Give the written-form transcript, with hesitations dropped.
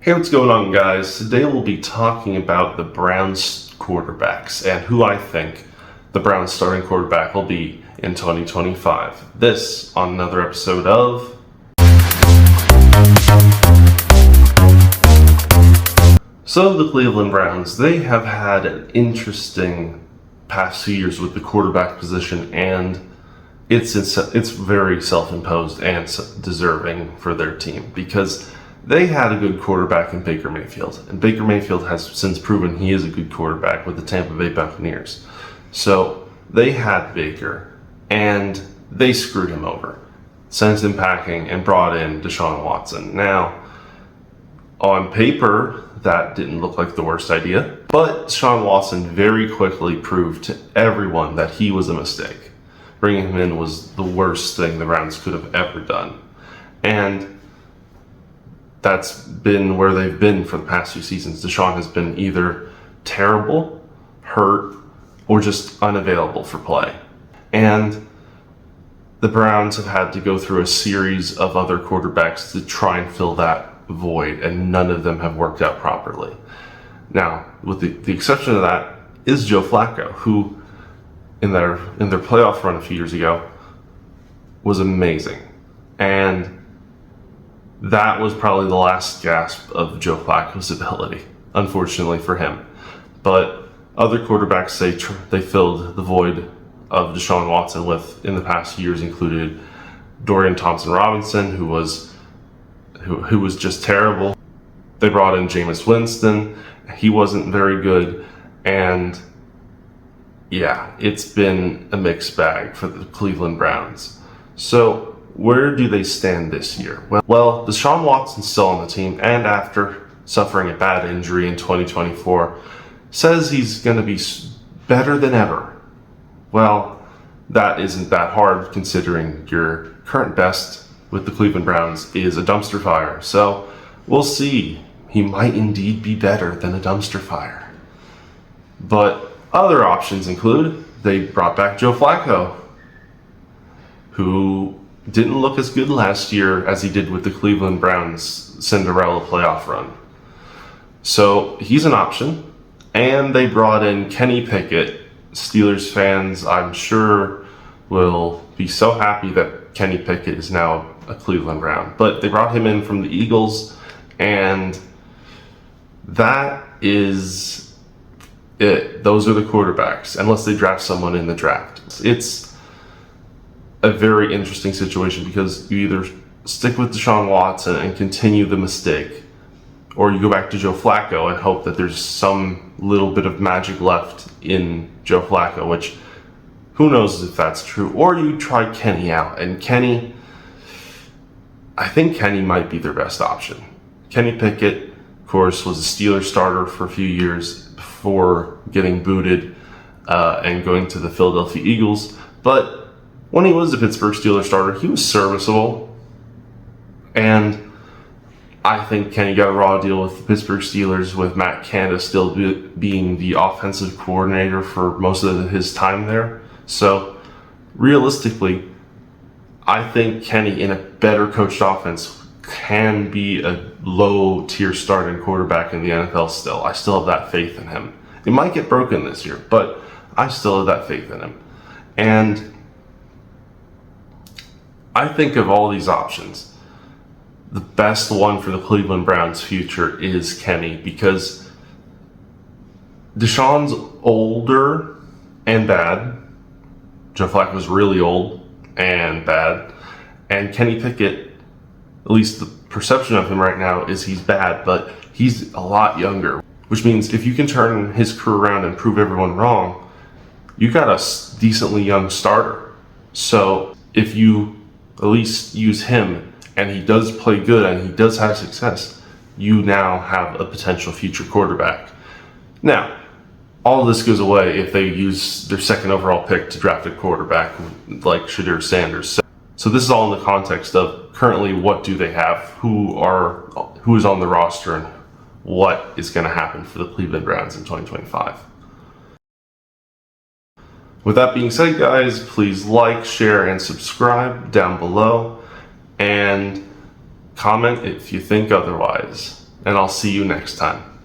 Hey, what's going on, guys? Today we'll be talking about the Browns quarterbacks and who I think the Browns starting quarterback will be in 2025. This on another episode of the Cleveland Browns. They have had an interesting past few years with the quarterback position, and it's very self-imposed and deserving for their team because they had a good quarterback in Baker Mayfield, and Baker Mayfield has since proven he is a good quarterback with the Tampa Bay Buccaneers. So they had Baker, and they screwed him over, sent him packing, and brought in Deshaun Watson. Now, on paper, that didn't look like the worst idea, but Deshaun Watson very quickly proved to everyone that he was a mistake. Bringing him in was the worst thing the Browns could have ever done. And that's been where they've been for the past few seasons. Deshaun has been either terrible, hurt, or just unavailable for play. And the Browns have had to go through a series of other quarterbacks to try and fill that void, and none of them have worked out properly. Now, with the exception of that is Joe Flacco, who in their playoff run a few years ago was amazing. And that was probably the last gasp of Joe Flacco's ability, unfortunately for him. But other quarterbacks say they filled the void of Deshaun Watson with in the past few years included Dorian Thompson-Robinson, who was just terrible. They brought in Jameis Winston. He wasn't very good. And yeah, it's been a mixed bag for the Cleveland Browns. So where do they stand this year? Well, Deshaun Watson's still on the team, and after suffering a bad injury in 2024, says he's going to be better than ever. Well, that isn't that hard considering your current best with the Cleveland Browns is a dumpster fire. So we'll see. He might indeed be better than a dumpster fire. But other options include they brought back Joe Flacco, who didn't look as good last year as he did with the Cleveland Browns Cinderella playoff run. So he's an option. And they brought in Kenny Pickett. Steelers fans, I'm sure, will be so happy that Kenny Pickett is now a Cleveland Brown. But they brought him in from the Eagles, and that is it. Those are the quarterbacks, unless they draft someone in the draft. It's a very interesting situation because you either stick with Deshaun Watson and continue the mistake, or you go back to Joe Flacco and hope that there's some little bit of magic left in Joe Flacco, which who knows if that's true. Or you try Kenny out, and I think Kenny might be their best option. Kenny Pickett, of course, was a Steelers starter for a few years before getting booted and going to the Philadelphia Eagles. But when he was a Pittsburgh Steelers starter, he was serviceable. And I think Kenny got a raw deal with the Pittsburgh Steelers, with Matt Canada still being the offensive coordinator for most of his time there. So realistically, I think Kenny in a better coached offense can be a low-tier starting quarterback in the NFL still. I still have that faith in him. It might get broken this year, but I still have that faith in him. And I think of all these options, the best one for the Cleveland Browns' future is Kenny, because Deshaun's older and bad. Joe Flacco's really old and bad. And Kenny Pickett, at least the perception of him right now is he's bad, but he's a lot younger. Which means if you can turn his career around and prove everyone wrong, you got a decently young starter. So if you at least use him and he does play good and he does have success, you now have a potential future quarterback. Now, all this goes away if they use their second overall pick to draft a quarterback like Shadir Sanders. So this is all in the context of currently what do they have, who is on the roster, and what is going to happen for the Cleveland Browns in 2025. With that being said, guys, please like, share, and subscribe down below, and comment if you think otherwise. and I'll see you next time.